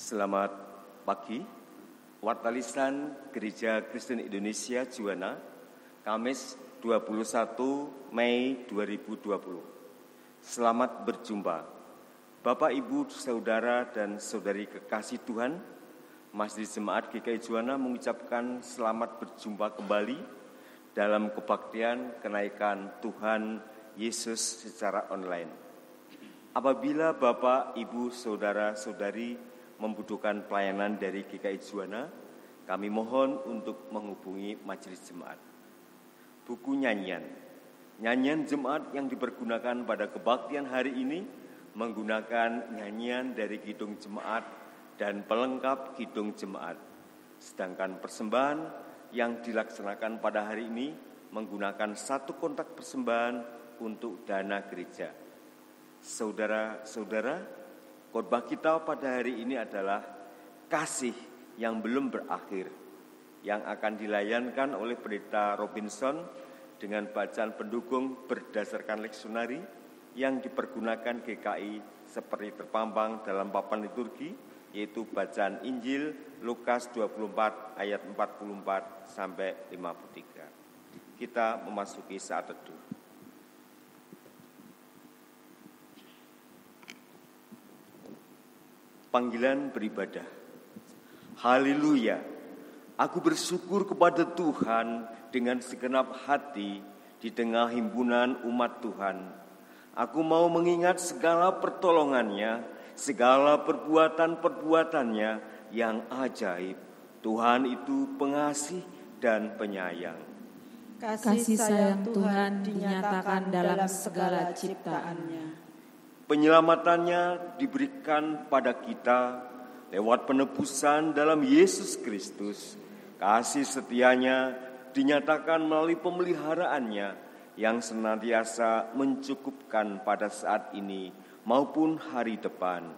Selamat pagi, Warta Lisan Gereja Kristen Indonesia Juwana, Kamis 21 Mei 2020. Selamat berjumpa, Bapak, Ibu, Saudara, dan Saudari kekasih Tuhan. Majelis Jemaat GKI Juwana mengucapkan selamat berjumpa kembali dalam kebaktian kenaikan Tuhan Yesus secara online. Apabila Bapak, Ibu, Saudara, Saudari membutuhkan pelayanan dari GKI Juwana, kami mohon untuk menghubungi Majelis Jemaat. Buku nyanyian jemaat yang dipergunakan pada kebaktian hari ini menggunakan nyanyian dari Kidung Jemaat dan pelengkap Kidung Jemaat. Sedangkan persembahan yang dilaksanakan pada hari ini menggunakan satu kontak persembahan untuk dana gereja. Saudara-saudara, khotbah kita pada hari ini adalah kasih yang belum berakhir, yang akan dilayankan oleh Pendeta Robinson dengan bacaan pendukung berdasarkan leksionari yang dipergunakan GKI seperti terpampang dalam papan liturgi, yaitu bacaan Injil Lukas 24 ayat 44 sampai 53. Kita memasuki saat teduh. Panggilan beribadah. Haleluya. Aku bersyukur kepada Tuhan dengan segenap hati di tengah himpunan umat Tuhan. Aku mau mengingat segala pertolongannya, segala perbuatan-perbuatannya yang ajaib. Tuhan itu pengasih dan penyayang. Kasih sayang Tuhan dinyatakan dalam segala ciptaannya. Penyelamatannya diberikan pada kita lewat penebusan dalam Yesus Kristus. Kasih setianya dinyatakan melalui pemeliharaannya yang senantiasa mencukupkan pada saat ini maupun hari depan.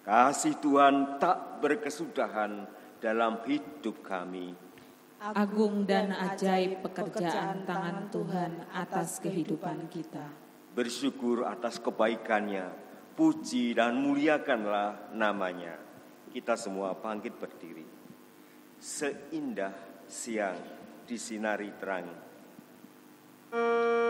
Kasih Tuhan tak berkesudahan dalam hidup kami. Agung dan ajaib pekerjaan tangan Tuhan atas kehidupan kita. Bersyukur atas kebaikannya, puji dan muliakanlah namanya. Kita semua bangkit berdiri. Seindah siang disinari terang. Tuhan.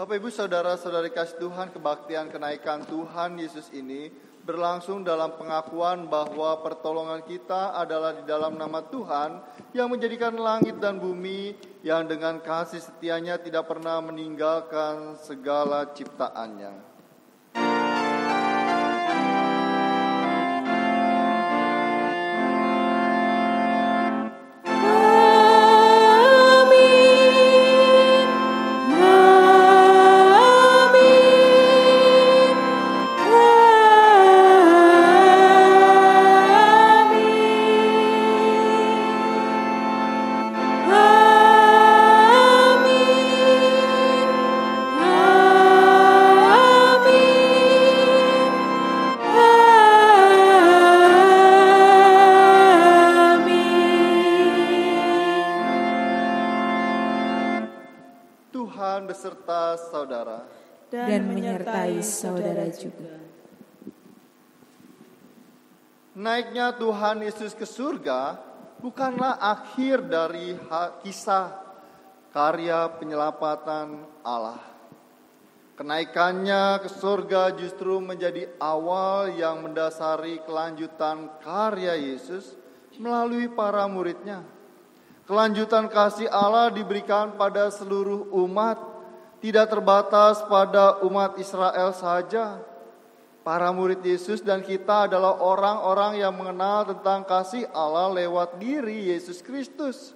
Bapak Ibu saudara-saudari kasih Tuhan, kebaktian kenaikan Tuhan Yesus ini berlangsung dalam pengakuan bahwa pertolongan kita adalah di dalam nama Tuhan yang menjadikan langit dan bumi, yang dengan kasih setianya tidak pernah meninggalkan segala ciptaannya. Beserta saudara dan menyertai saudara juga. Naiknya Tuhan Yesus ke surga bukanlah akhir dari kisah karya penyelamatan Allah. Kenaikannya ke surga justru menjadi awal yang mendasari kelanjutan karya Yesus melalui para muridnya. Kelanjutan kasih Allah diberikan pada seluruh umat, tidak terbatas pada umat Israel saja. Para murid Yesus dan kita adalah orang-orang yang mengenal tentang kasih Allah lewat diri Yesus Kristus.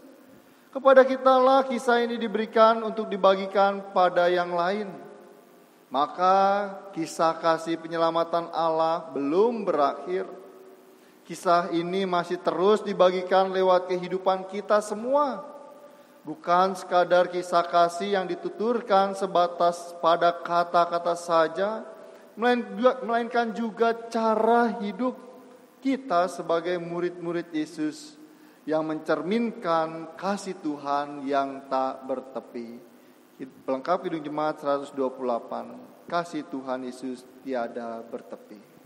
Kepada kita lah kisah ini diberikan untuk dibagikan pada yang lain. Maka kisah kasih penyelamatan Allah belum berakhir. Kisah ini masih terus dibagikan lewat kehidupan kita semua. Bukan sekadar kisah kasih yang dituturkan sebatas pada kata-kata saja, melainkan juga cara hidup kita sebagai murid-murid Yesus yang mencerminkan kasih Tuhan yang tak bertepi. Pelengkap Kidung Jemaat 128, kasih Tuhan Yesus tiada bertepi.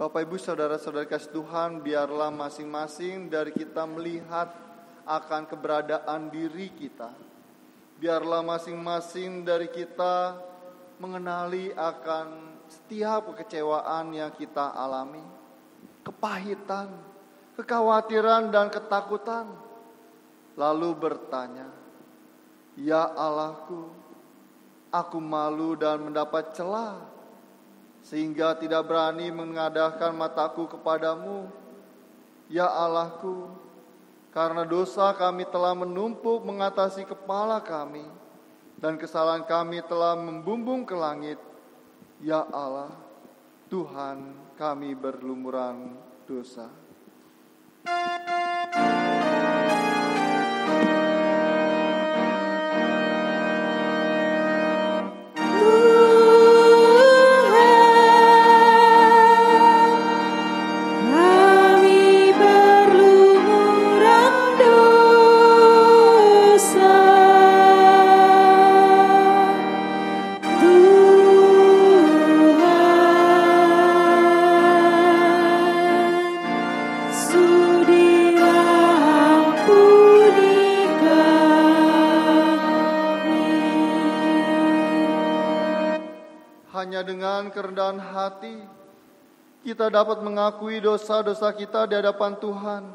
Bapak Ibu saudara-saudari kasih Tuhan, biarlah masing-masing dari kita melihat akan keberadaan diri kita. Biarlah masing-masing dari kita mengenali akan setiap kekecewaan yang kita alami, kepahitan, kekhawatiran dan ketakutan, lalu bertanya, "Ya Allahku, aku malu dan mendapat celah, sehingga tidak berani mengadahkan mataku kepadamu. Ya Allahku, karena dosa kami telah menumpuk mengatasi kepala kami, dan kesalahan kami telah membumbung ke langit. Ya Allah, Tuhan, kami berlumuran dosa." Hanya dengan kerendahan hati kita dapat mengakui dosa-dosa kita di hadapan Tuhan,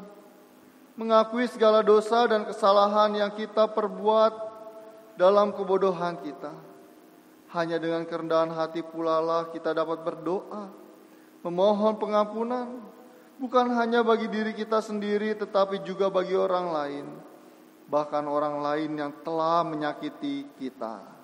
mengakui segala dosa dan kesalahan yang kita perbuat dalam kebodohan kita. Hanya dengan kerendahan hati pula lah kita dapat berdoa, memohon pengampunan, bukan hanya bagi diri kita sendiri tetapi juga bagi orang lain, bahkan orang lain yang telah menyakiti kita.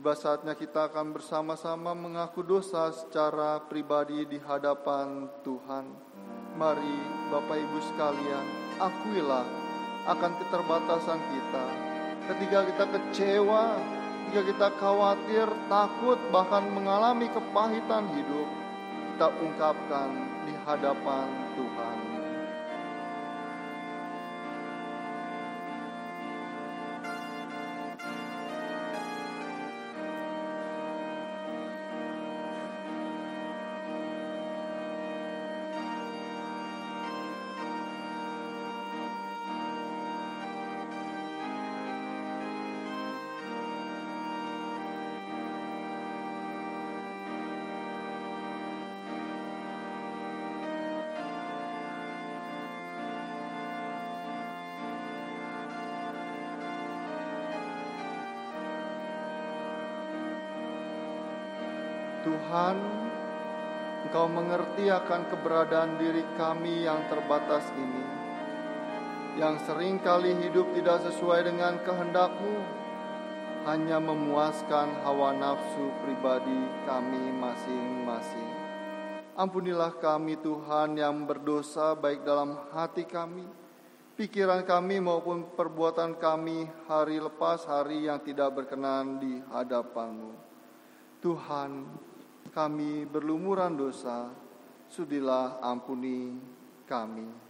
Tiba saatnya kita akan bersama-sama mengaku dosa secara pribadi di hadapan Tuhan. Mari Bapak Ibu sekalian, akuilah akan keterbatasan kita. Ketika kita kecewa, ketika kita khawatir, takut, bahkan mengalami kepahitan hidup, kita ungkapkan di hadapan Tuhan. Tuhan, Engkau mengerti akan keberadaan diri kami yang terbatas ini, yang sering kali hidup tidak sesuai dengan kehendak-Mu, hanya memuaskan hawa nafsu pribadi kami masing-masing. Ampunilah kami Tuhan yang berdosa baik dalam hati kami, pikiran kami maupun perbuatan kami hari lepas hari yang tidak berkenan di hadapan-Mu. Tuhan, kami berlumuran dosa, sudilah ampuni kami.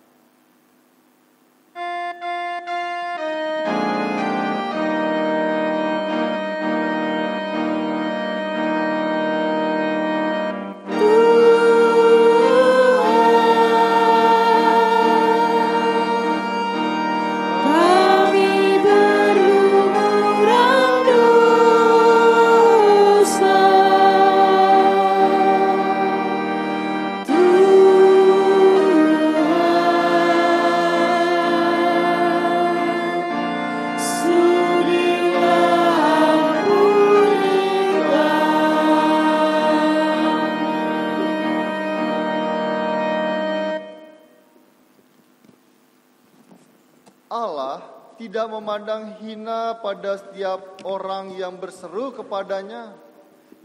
Allah tidak memandang hina pada setiap orang yang berseru kepadanya,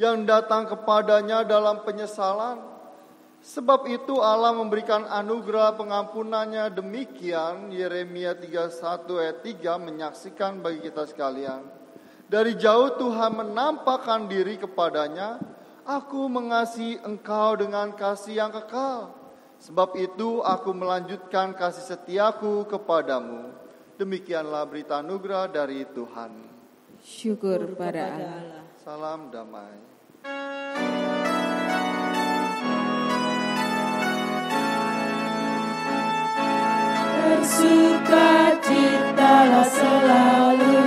yang datang kepadanya dalam penyesalan, Sebab itu Allah memberikan anugerah pengampunannya demikian, Yeremia 31 ayat 3 menyaksikan bagi kita sekalian. Dari jauh Tuhan menampakkan diri kepadanya, aku mengasihi engkau dengan kasih yang kekal. Sebab itu aku melanjutkan kasih setiaku kepadamu. Demikianlah berita anugerah dari Tuhan. Syukur pada Allah. Salam damai. Bersukacitalah selalu,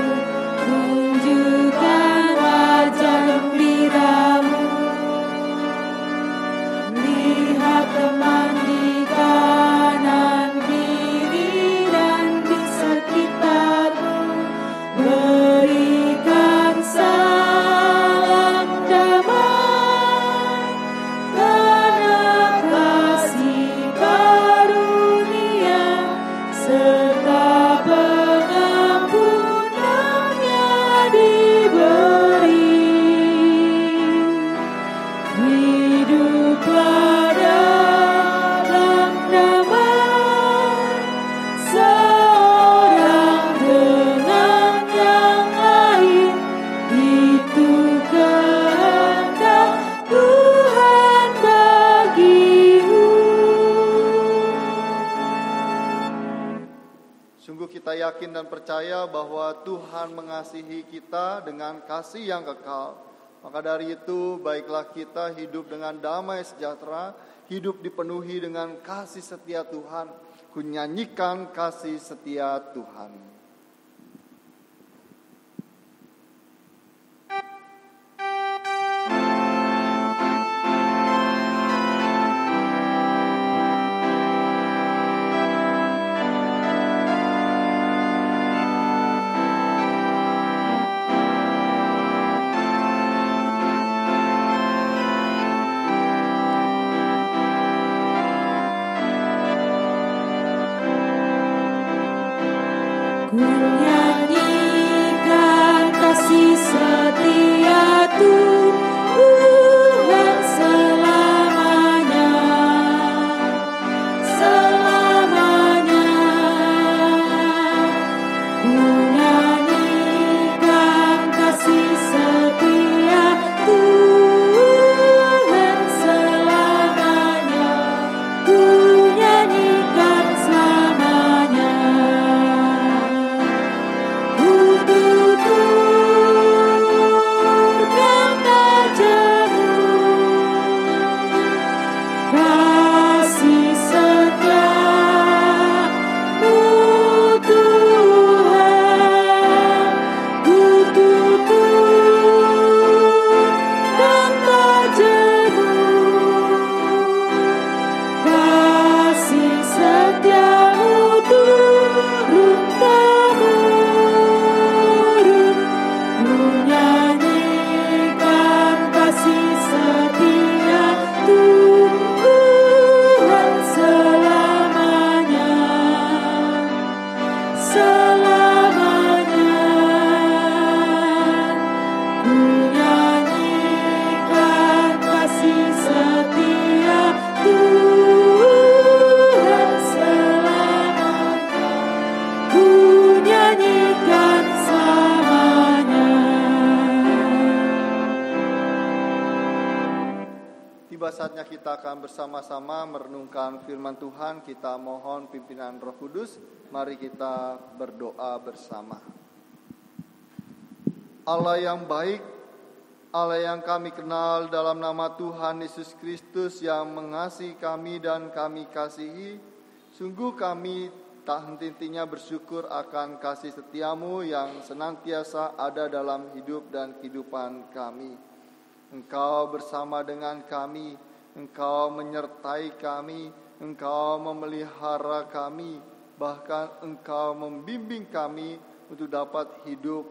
tunjukkan wajah gembiramu. Lihat teman di kanan kiri dan di sekitarmu. Berikan salam damai karena kasih karunia serta pengampunannya diberi. Hiduplah dalam damai, seorang dengan yang lain. Itu kehendak Tuhan bagimu. Sungguh kita yakin dan percaya bahwa Tuhan mengasihi kita dengan kasih yang kekal. Maka dari itu baiklah kita hidup dengan damai sejahtera, hidup dipenuhi dengan kasih setia Tuhan. Ku nyanyikan kasih setia Tuhan. Ku nyanyikan kasih setia Tuhan selamanya, selamanya. Ku nyanyikan kasih setia Tuhan selamanya, ku nyanyikan selamanya. Tuturkan padamu kasih setiamu Tuhan. Tuturkan padamu kasih setiamu turun-temurun. Ku nyanyikan kasih setia Tuhan selamanya, selamanya. Ku nyanyikan kasih setia Tuhan selamanya, ku nyanyikan selamanya. Tiba saatnya kita akan bersama-sama merenungkan firman Tuhan. Kita mohon pimpinan Roh Kudus. Mari kita berdoa bersama. Allah yang baik, Allah yang kami kenal dalam nama Tuhan Yesus Kristus yang mengasihi kami dan kami kasihi, sungguh kami tak henti-hentinya bersyukur akan kasih setiamu yang senantiasa ada dalam hidup dan kehidupan kami. Engkau bersama dengan kami, Engkau menyertai kami, Engkau memelihara kami, bahkan Engkau membimbing kami untuk dapat hidup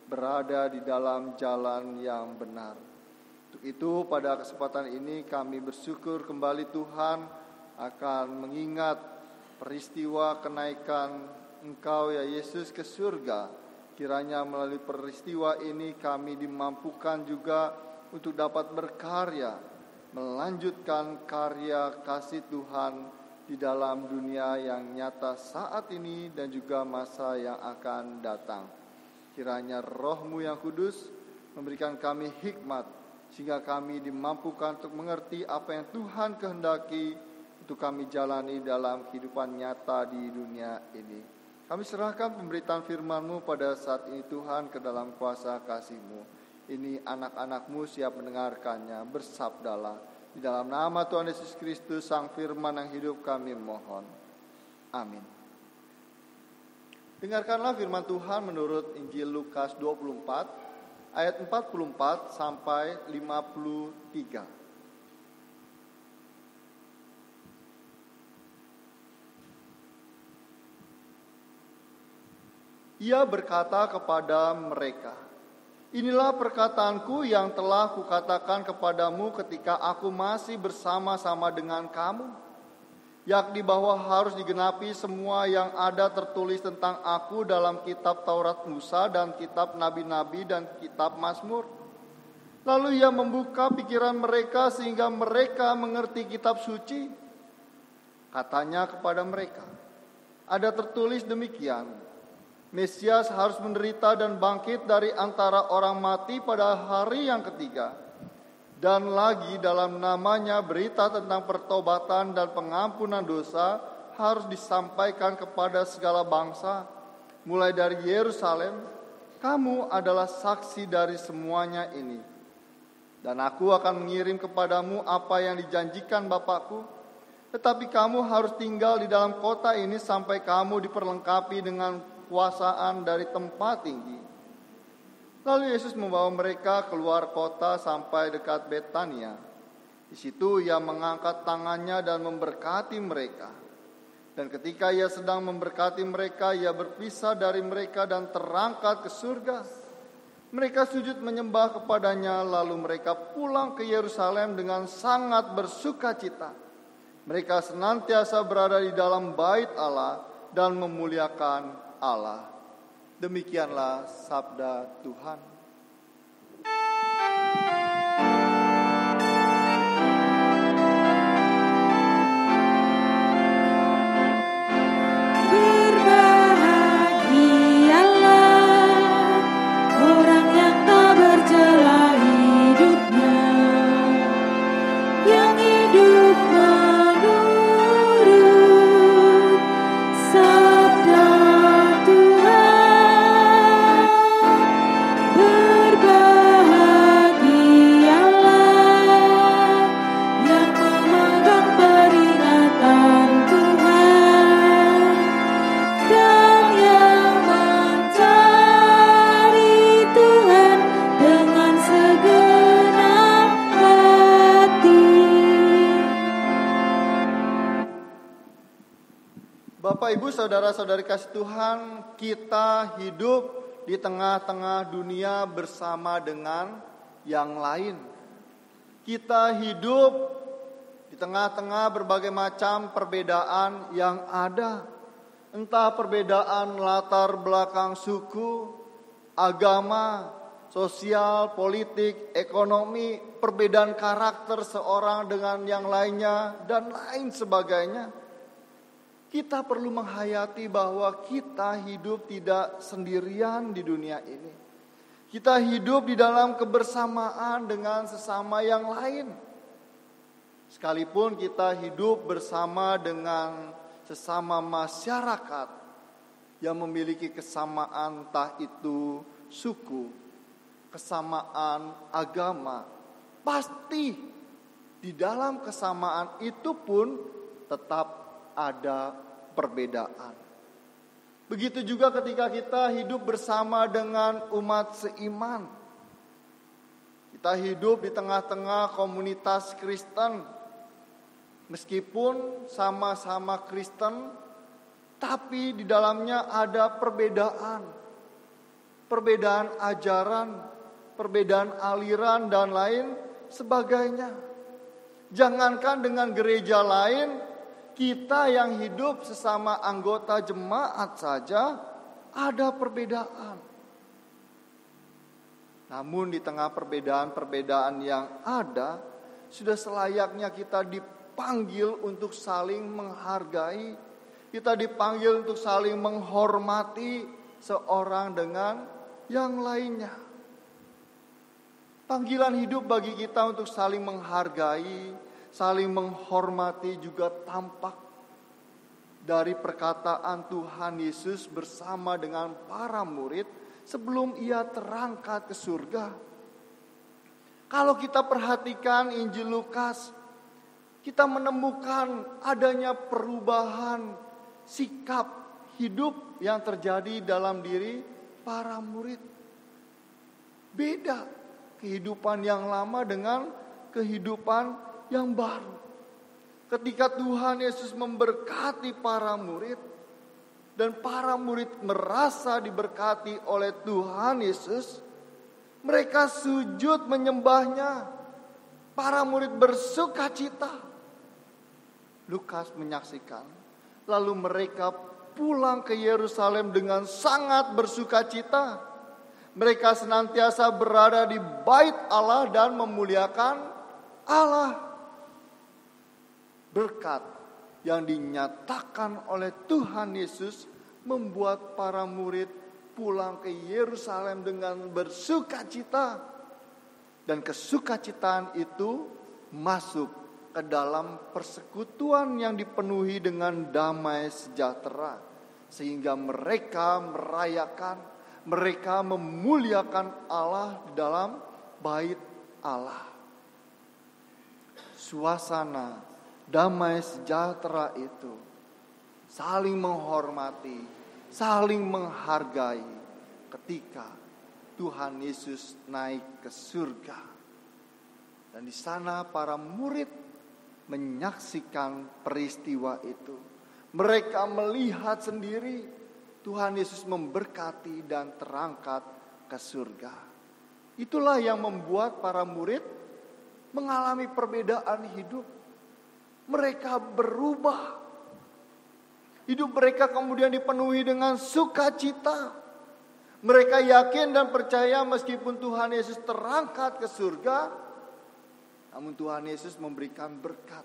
berada di dalam jalan yang benar. Untuk itu pada kesempatan ini kami bersyukur kembali Tuhan akan mengingat peristiwa kenaikan Engkau ya Yesus ke surga. Kiranya melalui peristiwa ini kami dimampukan juga untuk dapat berkarya, melanjutkan karya kasih Tuhan di dalam dunia yang nyata saat ini dan juga masa yang akan datang. Kiranya Roh-Mu yang kudus memberikan kami hikmat, sehingga kami dimampukan untuk mengerti apa yang Tuhan kehendaki untuk kami jalani dalam kehidupan nyata di dunia ini. Kami serahkan pemberitaan firman-Mu pada saat ini Tuhan ke dalam kuasa kasih-Mu. Ini anak-anak-Mu siap mendengarkannya, bersabdalah. Di dalam nama Tuhan Yesus Kristus, Sang Firman yang hidup kami mohon. Amin. Dengarkanlah firman Tuhan menurut Injil Lukas 24, ayat 44 sampai 53. Ia berkata kepada mereka, "Inilah perkataanku yang telah kukatakan kepadamu ketika aku masih bersama-sama dengan kamu, yakni bahwa harus digenapi semua yang ada tertulis tentang aku dalam kitab Taurat Musa dan kitab Nabi-Nabi dan kitab Mazmur." Lalu ia membuka pikiran mereka sehingga mereka mengerti kitab suci. Katanya kepada mereka, "Ada tertulis demikian, Mesias harus menderita dan bangkit dari antara orang mati pada hari yang ketiga. Dan lagi dalam namanya berita tentang pertobatan dan pengampunan dosa harus disampaikan kepada segala bangsa. Mulai dari Yerusalem, kamu adalah saksi dari semuanya ini. Dan aku akan mengirim kepadamu apa yang dijanjikan Bapakku. Tetapi kamu harus tinggal di dalam kota ini sampai kamu diperlengkapi dengan kuasaan dari tempat tinggi." Lalu Yesus membawa mereka keluar kota sampai dekat Betania. Di situ ia mengangkat tangannya dan memberkati mereka. Dan ketika ia sedang memberkati mereka, ia berpisah dari mereka dan terangkat ke surga. Mereka sujud menyembah kepadanya, lalu mereka pulang ke Yerusalem dengan sangat bersukacita. Mereka senantiasa berada di dalam bait Allah dan memuliakan Allah. Demikianlah sabda Tuhan. Berbahagialah orang yang tak bercela hidupnya, yang hidup menurut sabda Bapak, Ibu, Saudara-saudari kasih Tuhan, kita hidup di tengah-tengah dunia bersama dengan yang lain. Kita hidup di tengah-tengah berbagai macam perbedaan yang ada. Entah perbedaan latar belakang suku, agama, sosial, politik, ekonomi, perbedaan karakter seorang dengan yang lainnya, dan lain sebagainya. Kita perlu menghayati bahwa kita hidup tidak sendirian di dunia ini. Kita hidup di dalam kebersamaan dengan sesama yang lain. Sekalipun kita hidup bersama dengan sesama masyarakat yang memiliki kesamaan, entah itu suku, kesamaan agama, pasti di dalam kesamaan itu pun tetap ada perbedaan. Begitu juga ketika kita hidup bersama dengan umat seiman. Kita hidup di tengah-tengah komunitas Kristen. Meskipun sama-sama Kristen, tapi di dalamnya ada perbedaan. Perbedaan ajaran, perbedaan aliran dan lain sebagainya. Jangankan dengan gereja lain, kita yang hidup sesama anggota jemaat saja ada perbedaan. Namun di tengah perbedaan-perbedaan yang ada, sudah selayaknya kita dipanggil untuk saling menghargai. Kita dipanggil untuk saling menghormati seorang dengan yang lainnya. Panggilan hidup bagi kita untuk saling menghargai, saling menghormati juga tampak dari perkataan Tuhan Yesus bersama dengan para murid sebelum ia terangkat ke surga. Kalau kita perhatikan Injil Lukas, kita menemukan adanya perubahan sikap hidup yang terjadi dalam diri para murid. Beda kehidupan yang lama dengan kehidupan yang baru. Ketika Tuhan Yesus memberkati para murid, dan para murid merasa diberkati oleh Tuhan Yesus, mereka sujud menyembahnya. Para murid bersuka cita. Lukas menyaksikan. Lalu mereka pulang ke Yerusalem dengan sangat bersuka cita. Mereka senantiasa berada di bait Allah dan memuliakan Allah. Berkat yang dinyatakan oleh Tuhan Yesus membuat para murid pulang ke Yerusalem dengan bersuka cita. Dan kesukacitaan itu masuk ke dalam persekutuan yang dipenuhi dengan damai sejahtera. Sehingga mereka merayakan, mereka memuliakan Allah dalam bait Allah. Suasana damai sejahtera itu saling menghormati, saling menghargai ketika Tuhan Yesus naik ke surga. Dan di sana para murid menyaksikan peristiwa itu. Mereka melihat sendiri Tuhan Yesus memberkati dan terangkat ke surga. Itulah yang membuat para murid mengalami perbedaan hidup. Mereka berubah. Hidup mereka kemudian dipenuhi dengan sukacita. Mereka yakin dan percaya meskipun Tuhan Yesus terangkat ke surga, namun Tuhan Yesus memberikan berkat.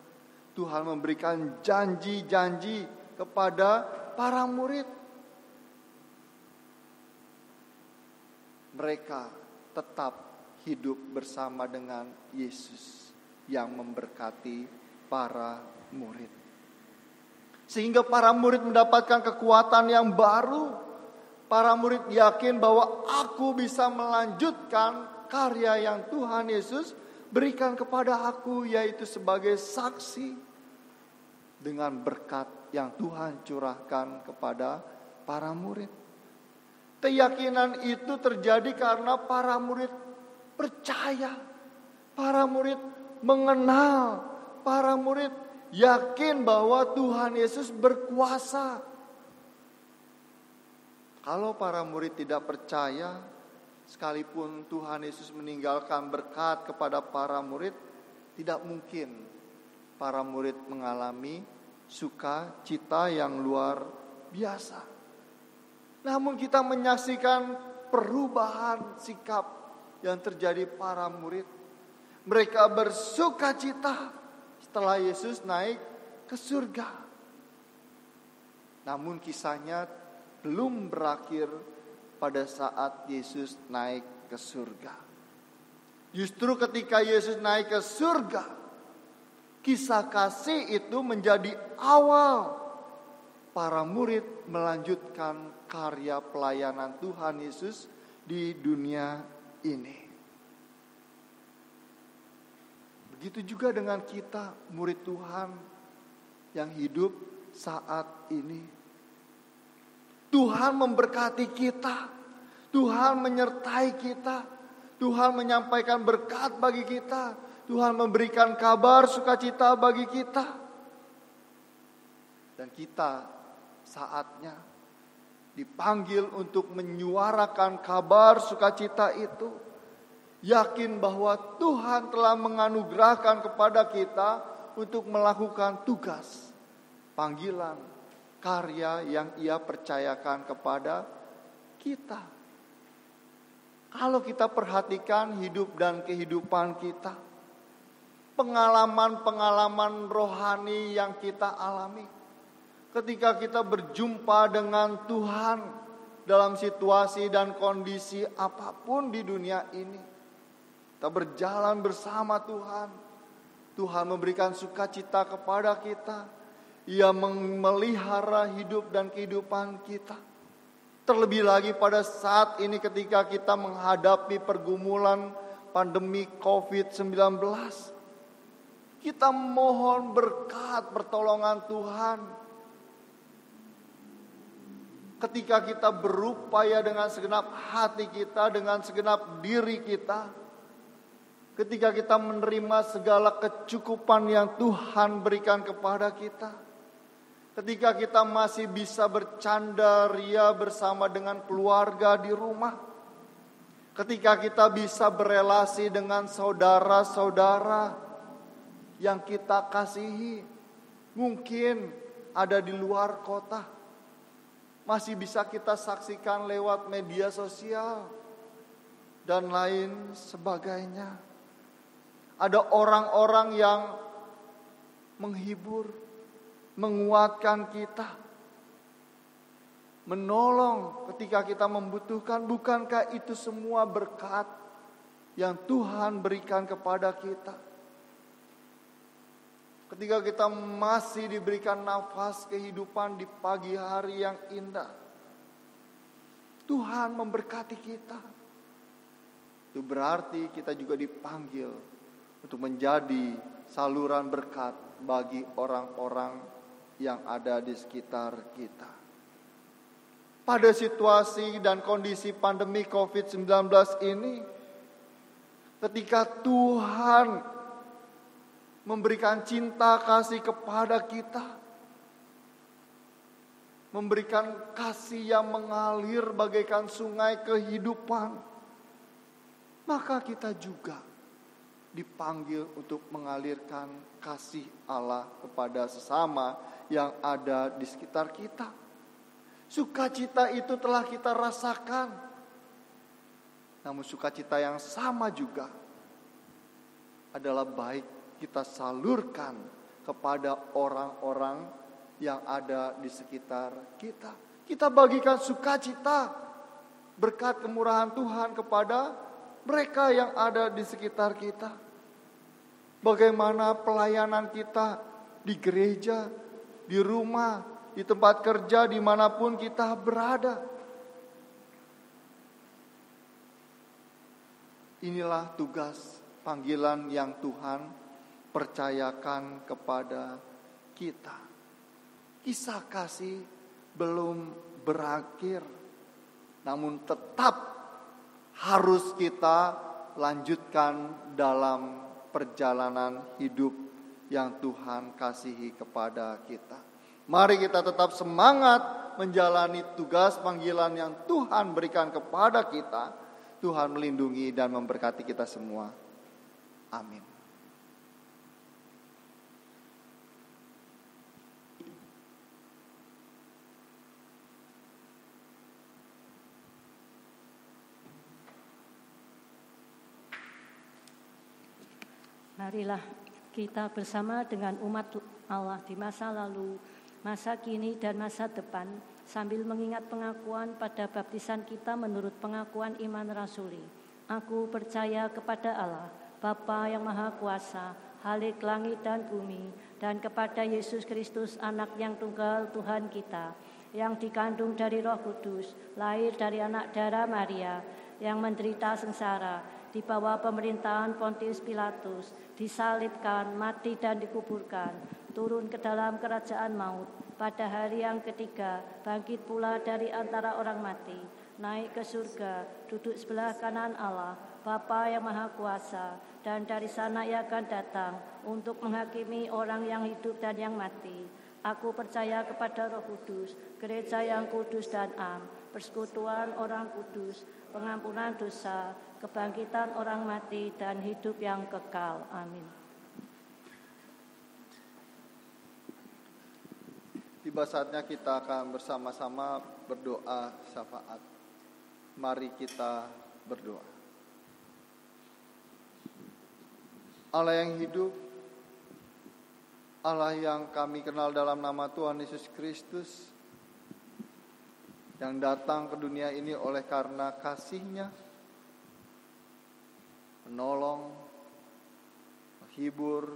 Tuhan memberikan janji-janji kepada para murid. Mereka tetap hidup bersama dengan Yesus yang memberkati para murid. Sehingga para murid mendapatkan kekuatan yang baru. Para murid yakin bahwa aku bisa melanjutkan karya yang Tuhan Yesus berikan kepada aku, yaitu sebagai saksi dengan berkat yang Tuhan curahkan kepada para murid. Keyakinan itu terjadi karena para murid percaya, para murid mengenal, para murid yakin bahwa Tuhan Yesus berkuasa. Kalau para murid tidak percaya, sekalipun Tuhan Yesus meninggalkan berkat kepada para murid, tidak mungkin para murid mengalami sukacita yang luar biasa. Namun kita menyaksikan perubahan sikap yang terjadi para murid. Mereka bersukacita setelah Yesus naik ke surga. Namun kisahnya belum berakhir pada saat Yesus naik ke surga. Justru ketika Yesus naik ke surga, kisah kasih itu menjadi awal para murid melanjutkan karya pelayanan Tuhan Yesus di dunia ini. Begitu juga dengan kita, murid Tuhan yang hidup saat ini. Tuhan memberkati kita, Tuhan menyertai kita, Tuhan menyampaikan berkat bagi kita, Tuhan memberikan kabar sukacita bagi kita. Dan kita saatnya dipanggil untuk menyuarakan kabar sukacita itu. Yakin bahwa Tuhan telah menganugerahkan kepada kita untuk melakukan tugas, panggilan, karya yang Ia percayakan kepada kita. Kalau kita perhatikan hidup dan kehidupan kita, pengalaman-pengalaman rohani yang kita alami. Ketika kita berjumpa dengan Tuhan dalam situasi dan kondisi apapun di dunia ini. Kita berjalan bersama Tuhan. Tuhan memberikan sukacita kepada kita. Ia memelihara hidup dan kehidupan kita. Terlebih lagi pada saat ini ketika kita menghadapi pergumulan pandemi COVID-19. Kita mohon berkat pertolongan Tuhan. Ketika kita berupaya dengan segenap hati kita, dengan segenap diri kita. Ketika kita menerima segala kecukupan yang Tuhan berikan kepada kita. Ketika kita masih bisa bercanda ria bersama dengan keluarga di rumah. Ketika kita bisa berelasi dengan saudara-saudara yang kita kasihi, mungkin ada di luar kota, masih bisa kita saksikan lewat media sosial dan lain sebagainya. Ada orang-orang yang menghibur, menguatkan kita, menolong ketika kita membutuhkan. Bukankah itu semua berkat yang Tuhan berikan kepada kita? Ketika kita masih diberikan nafas kehidupan di pagi hari yang indah, Tuhan memberkati kita. Itu berarti kita juga dipanggil untuk menjadi saluran berkat bagi orang-orang yang ada di sekitar kita. Pada situasi dan kondisi pandemi COVID-19 ini, ketika Tuhan memberikan cinta kasih kepada kita, memberikan kasih yang mengalir bagaikan sungai kehidupan, maka kita juga dipanggil untuk mengalirkan kasih Allah kepada sesama yang ada di sekitar kita. Sukacita itu telah kita rasakan, namun sukacita yang sama juga adalah baik kita salurkan kepada orang-orang yang ada di sekitar kita. Kita bagikan sukacita berkat kemurahan Tuhan kepada mereka yang ada di sekitar kita. Bagaimana pelayanan kita di gereja, di rumah, di tempat kerja, dimanapun kita berada. Inilah tugas panggilan yang Tuhan percayakan kepada kita. Kisah kasih belum berakhir, namun tetap harus kita lanjutkan dalam perjalanan hidup yang Tuhan kasihi kepada kita. Mari kita tetap semangat menjalani tugas panggilan yang Tuhan berikan kepada kita. Tuhan melindungi dan memberkati kita semua. Amin. Marilah kita bersama dengan umat Allah di masa lalu, masa kini dan masa depan, sambil mengingat pengakuan pada baptisan kita menurut pengakuan iman rasuli. Aku percaya kepada Allah, Bapa yang Maha Kuasa, Halik langit dan bumi, dan kepada Yesus Kristus, Anak yang tunggal Tuhan kita, yang dikandung dari Roh Kudus, lahir dari anak darah Maria, yang menderita sengsara, di bawah pemerintahan Pontius Pilatus, disalibkan, mati dan dikuburkan, turun ke dalam kerajaan maut, pada hari yang ketiga bangkit pula dari antara orang mati, naik ke surga, duduk sebelah kanan Allah, Bapa yang Maha Kuasa, dan dari sana Ia akan datang untuk menghakimi orang yang hidup dan yang mati. Aku percaya kepada Roh Kudus, gereja yang kudus dan am, persekutuan orang kudus, pengampunan dosa, kebangkitan orang mati, dan hidup yang kekal. Amin. Tiba saatnya kita akan bersama-sama berdoa syafaat. Mari kita berdoa. Allah yang hidup, Allah yang kami kenal dalam nama Tuhan Yesus Kristus, yang datang ke dunia ini oleh karena kasih-Nya, menolong, menghibur,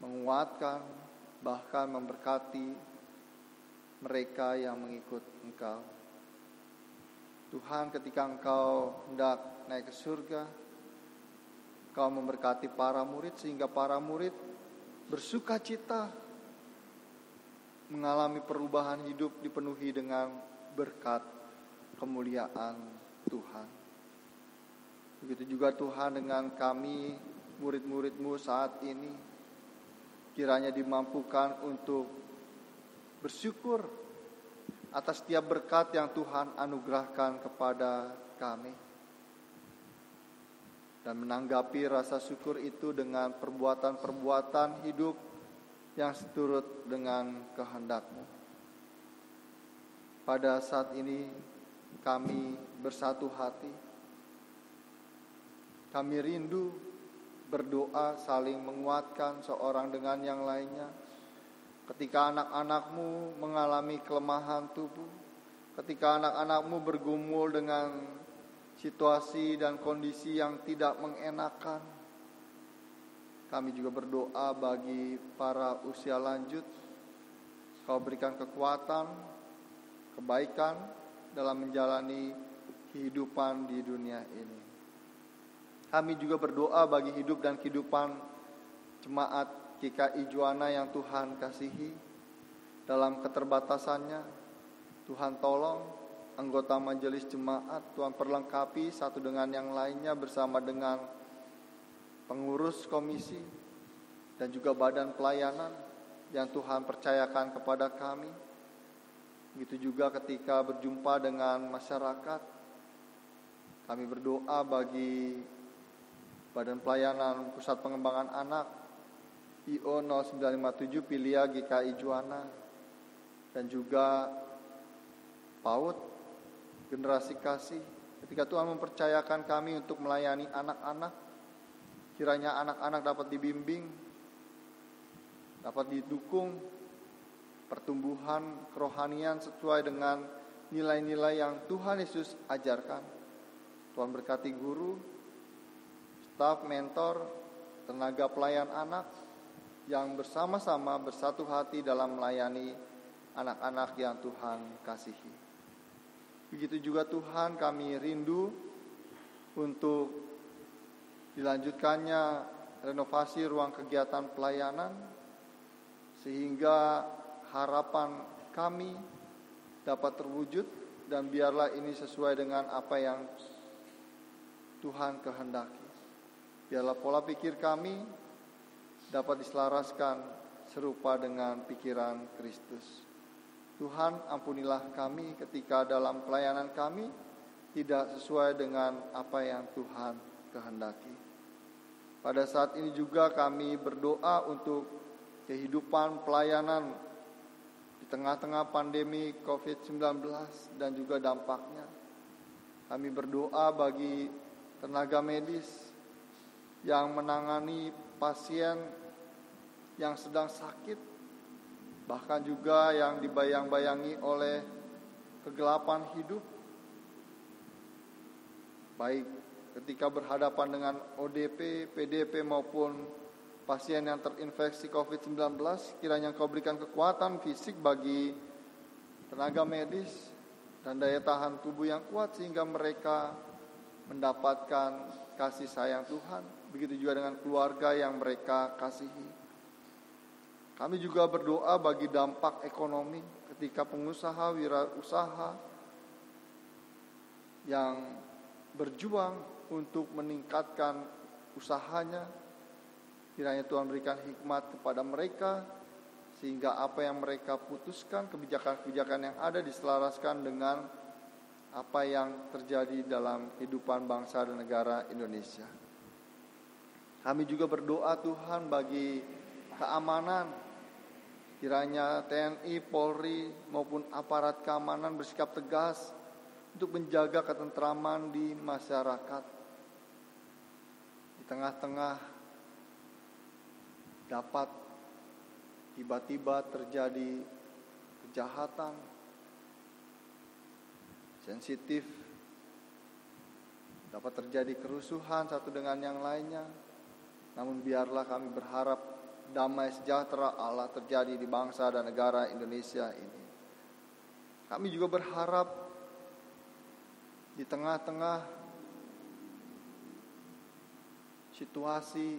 menguatkan, bahkan memberkati mereka yang mengikut Engkau. Tuhan, ketika Engkau hendak naik ke surga, Engkau memberkati para murid sehingga para murid bersuka cita mengalami perubahan hidup dipenuhi dengan berkat kemuliaan Tuhan. Begitu juga Tuhan dengan kami, murid-murid-Mu saat ini, kiranya dimampukan untuk bersyukur atas setiap berkat yang Tuhan anugerahkan kepada kami, dan menanggapi rasa syukur itu dengan perbuatan-perbuatan hidup yang seturut dengan kehendak-Mu. Pada saat ini kami bersatu hati, kami rindu berdoa saling menguatkan seorang dengan yang lainnya. Ketika anak-anak-Mu mengalami kelemahan tubuh, ketika anak-anak-Mu bergumul dengan situasi dan kondisi yang tidak mengenakan, kami juga berdoa bagi para usia lanjut. Kau berikan kekuatan, kebaikan dalam menjalani kehidupan di dunia ini. Kami juga berdoa bagi hidup dan kehidupan jemaat GKI Juwana yang Tuhan kasihi. Dalam keterbatasannya, Tuhan tolong anggota majelis jemaat, Tuhan perlengkapi satu dengan yang lainnya bersama dengan pengurus komisi dan juga badan pelayanan yang Tuhan percayakan kepada kami. Begitu juga ketika berjumpa dengan masyarakat, kami berdoa bagi Badan Pelayanan Pusat Pengembangan Anak IO 0957 Pilia GKI Juwana, dan juga PAUD Generasi Kasih. Ketika Tuhan mempercayakan kami untuk melayani anak-anak, kiranya anak-anak dapat dibimbing, dapat didukung pertumbuhan kerohanian sesuai dengan nilai-nilai yang Tuhan Yesus ajarkan. Tuhan berkati guru, staf, mentor, tenaga pelayan anak yang bersama-sama bersatu hati dalam melayani anak-anak yang Tuhan kasihi. Begitu juga Tuhan, kami rindu untuk dilanjutkannya renovasi ruang kegiatan pelayanan, sehingga harapan kami dapat terwujud, dan biarlah ini sesuai dengan apa yang Tuhan kehendaki. Biarlah pola pikir kami dapat diselaraskan serupa dengan pikiran Kristus. Tuhan, ampunilah kami ketika dalam pelayanan kami tidak sesuai dengan apa yang Tuhan kehendaki. Pada saat ini juga kami berdoa untuk kehidupan pelayanan di tengah-tengah pandemi COVID-19 dan juga dampaknya. Kami berdoa bagi tenaga medis yang menangani pasien yang sedang sakit, bahkan juga yang dibayang-bayangi oleh kegelapan hidup, baik ketika berhadapan dengan ODP, PDP maupun pasien yang terinfeksi COVID-19. Kiranya Engkau berikan kekuatan fisik bagi tenaga medis dan daya tahan tubuh yang kuat sehingga mereka mendapatkan kasih sayang Tuhan. Begitu juga dengan keluarga yang mereka kasihi. Kami juga berdoa bagi dampak ekonomi ketika pengusaha, wirausaha yang berjuang untuk meningkatkan usahanya. Kiranya Tuhan berikan hikmat kepada mereka, sehingga apa yang mereka putuskan, kebijakan-kebijakan yang ada diselaraskan dengan apa yang terjadi dalam kehidupan bangsa dan negara Indonesia. Kami juga berdoa Tuhan bagi keamanan. Kiranya TNI, Polri maupun aparat keamanan bersikap tegas untuk menjaga ketentraman di masyarakat. Di tengah-tengah dapat tiba-tiba terjadi kejahatan, sensitif, dapat terjadi kerusuhan satu dengan yang lainnya. Namun biarlah kami berharap damai sejahtera Allah terjadi di bangsa dan negara Indonesia ini. Kami juga berharap di tengah-tengah situasi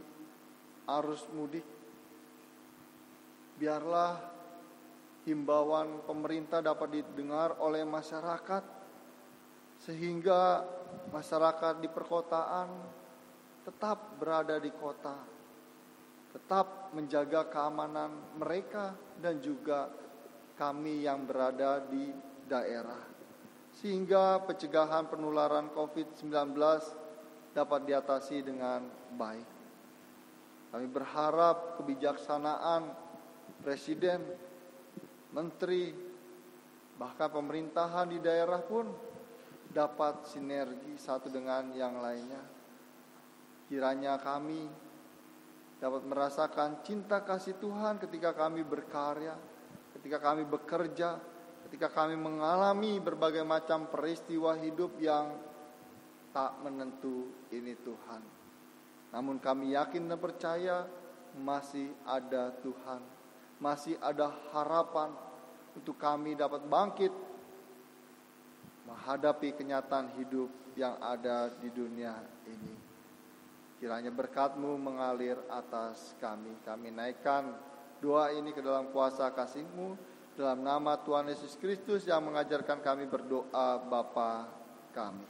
arus mudik, biarlah himbauan pemerintah dapat didengar oleh masyarakat, sehingga masyarakat di perkotaan tetap berada di kota, tetap menjaga keamanan mereka dan juga kami yang berada di daerah, sehingga pencegahan penularan COVID-19 dapat diatasi dengan baik. Kami berharap kebijaksanaan Presiden, Menteri, bahkan pemerintahan di daerah pun dapat sinergi satu dengan yang lainnya. Kiranya kami dapat merasakan cinta kasih Tuhan ketika kami berkarya, ketika kami bekerja, ketika kami mengalami berbagai macam peristiwa hidup yang tak menentu ini Tuhan. Namun kami yakin dan percaya masih ada Tuhan, masih ada harapan untuk kami dapat bangkit menghadapi kenyataan hidup yang ada di dunia ini. Kiranya berkat-Mu mengalir atas kami. Kami naikkan doa ini ke dalam kuasa kasih-Mu, dalam nama Tuhan Yesus Kristus yang mengajarkan kami berdoa, Bapa kami.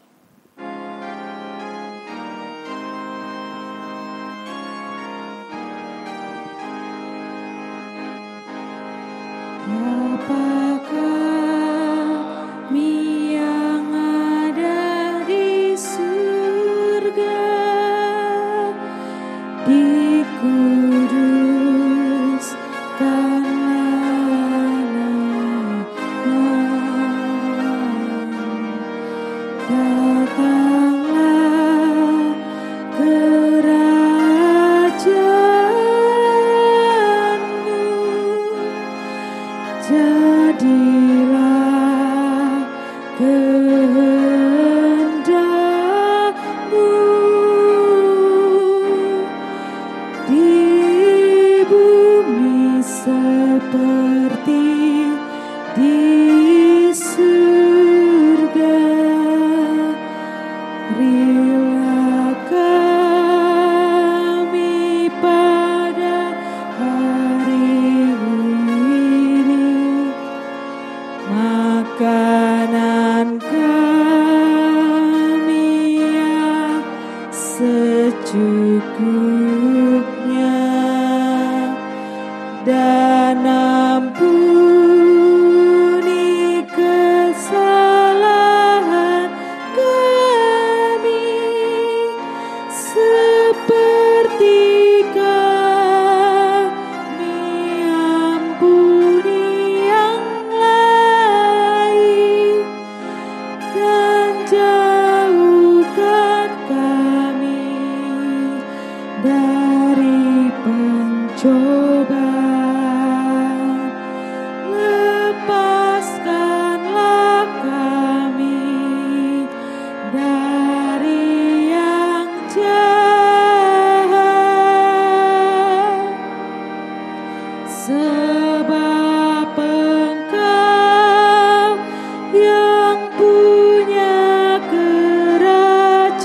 Bapa kami yang ada di surga, dikuduskanlah namamu, datanglah kerajaanmu, jadilah kehendak-Mu di bumi seperti di surga. Berilah kami pada hari ini makanan kami yang secukupnya, dan ampuni kesalahan kami seperti kami ampuni yang lain, dan jauhkan kami dari pencobaan. Lepaskanlah kami dari yang jahat, sebab Engkau yang punya kerajaan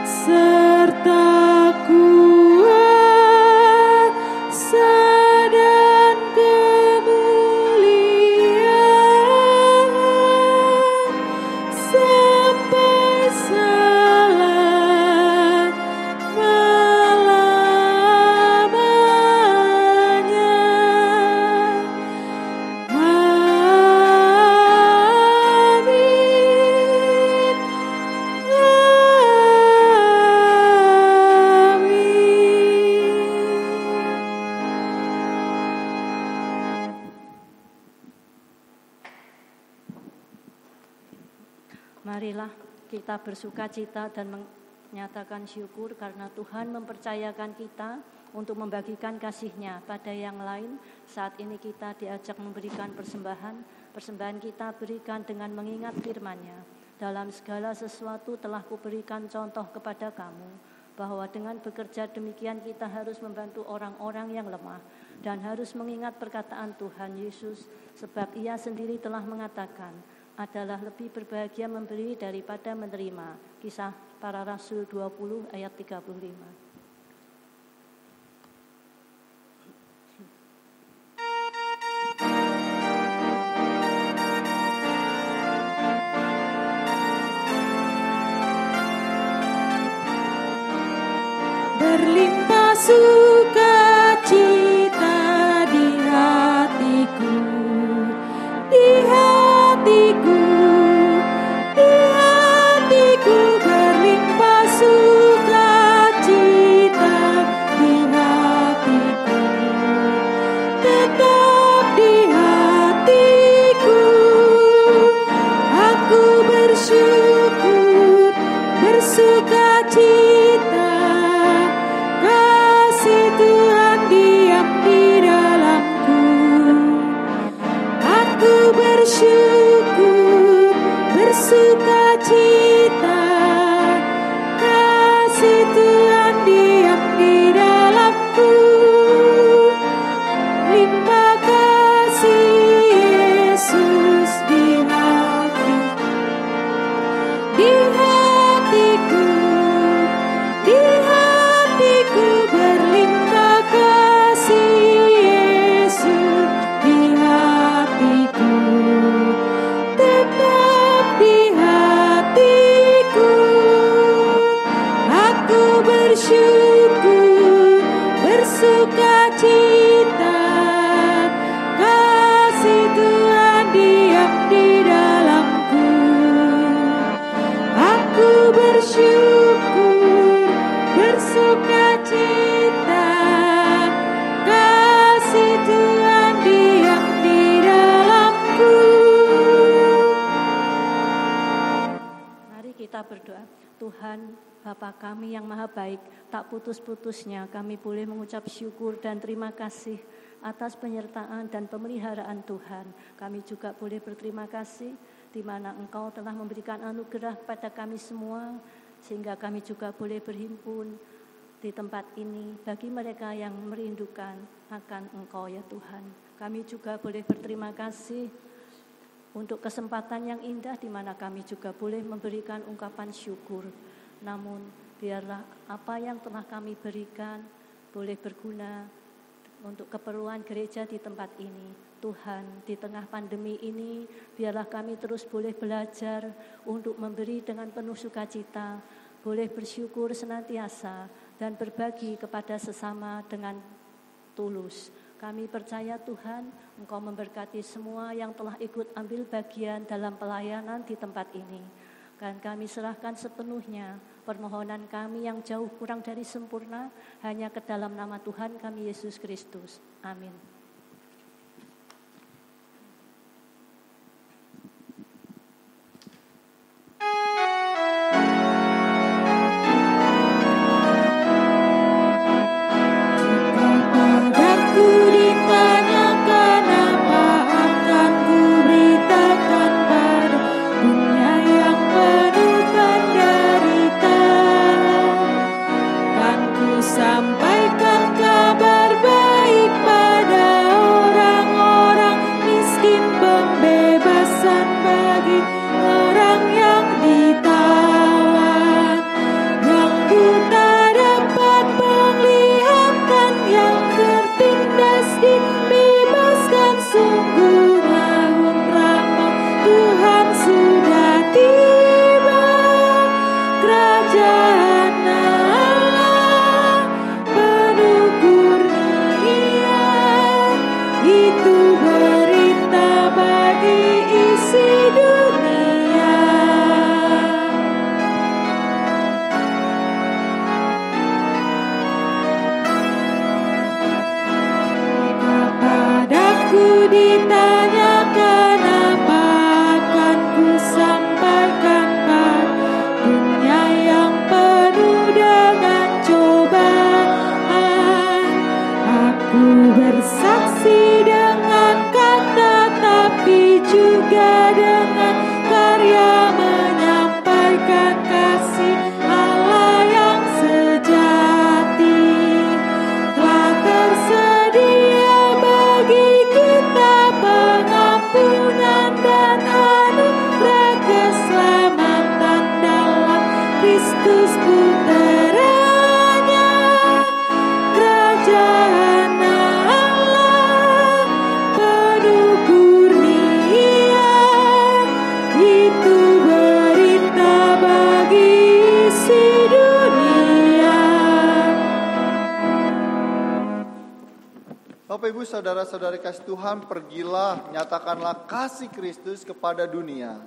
serta kuasa dan kemuliaan sampai selama-lamanya. Amin. Marilah kita bersukacita dan nyatakan syukur karena Tuhan mempercayakan kita untuk membagikan kasih-Nya pada yang lain. Saat ini kita diajak memberikan persembahan kita berikan dengan mengingat firman-Nya. Dalam segala sesuatu telah kuberikan contoh kepada kamu, bahwa dengan bekerja demikian kita harus membantu orang-orang yang lemah dan harus mengingat perkataan Tuhan Yesus, sebab Ia sendiri telah mengatakan, adalah lebih berbahagia memberi daripada menerima. Kisah Para Rasul 20 ayat 35. Berlimpah sukacita di hatiku, di hatiku, di hatiku, berlimpah sukacita di hatiku, tetap di hatiku. Aku bersyukur, bersukacita, kasih Tuhan diam di dalamku. Aku bersyukur, bersukacita, kasih Tuhan diam di dalamku. Limpah kasih Yesus di hatiku, di hatiku, di hatiku, berlimpah kasih Yesus di hatiku, tetap di hatiku. Aku bersyukur, bersukacita, kasih Tuhan diam di dalamku. Aku bersyukur, bersukacita, kasih Tuhan diam di dalamku. Mari kita berdoa. Tuhan, Bapa kami yang maha baik, tak putus-putusnya kami boleh mengucap syukur dan terima kasih atas penyertaan dan pemeliharaan Tuhan. Kami juga boleh berterima kasih di mana Engkau telah memberikan anugerah pada kami semua, sehingga kami juga boleh berhimpun di tempat ini bagi mereka yang merindukan akan Engkau ya Tuhan. Kami juga boleh berterima kasih untuk kesempatan yang indah di mana kami juga boleh memberikan ungkapan syukur. Namun biarlah apa yang telah kami berikan boleh berguna untuk keperluan gereja di tempat ini. Tuhan, di tengah pandemi ini biarlah kami terus boleh belajar untuk memberi dengan penuh sukacita, boleh bersyukur senantiasa dan berbagi kepada sesama dengan tulus. Kami percaya Tuhan, Engkau memberkati semua yang telah ikut ambil bagian dalam pelayanan di tempat ini. Dan kami serahkan sepenuhnya permohonan kami yang jauh kurang dari sempurna hanya ke dalam nama Tuhan kami Yesus Kristus. Amin. Sampaikan kabar baik pada Bapak Ibu saudara-saudari kasih Tuhan, pergilah, nyatakanlah kasih Kristus kepada dunia.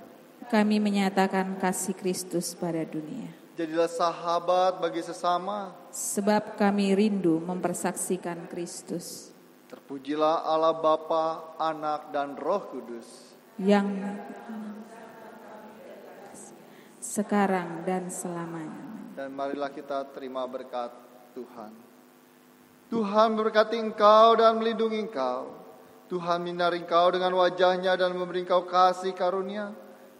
Kami menyatakan kasih Kristus pada dunia. Jadilah sahabat bagi sesama. Sebab kami rindu mempersaksikan Kristus. Terpujilah Allah Bapa, Anak, dan Roh Kudus. Yang sekarang dan selamanya. Dan marilah kita terima berkat Tuhan. Tuhan memberkati engkau dan melindungi engkau. Tuhan menyinari engkau dengan wajahnya dan memberi engkau kasih karunia.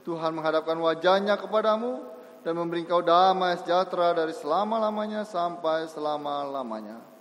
Tuhan menghadapkan wajahnya kepadamu dan memberi engkau damai sejahtera dari selama-lamanya sampai selama-lamanya.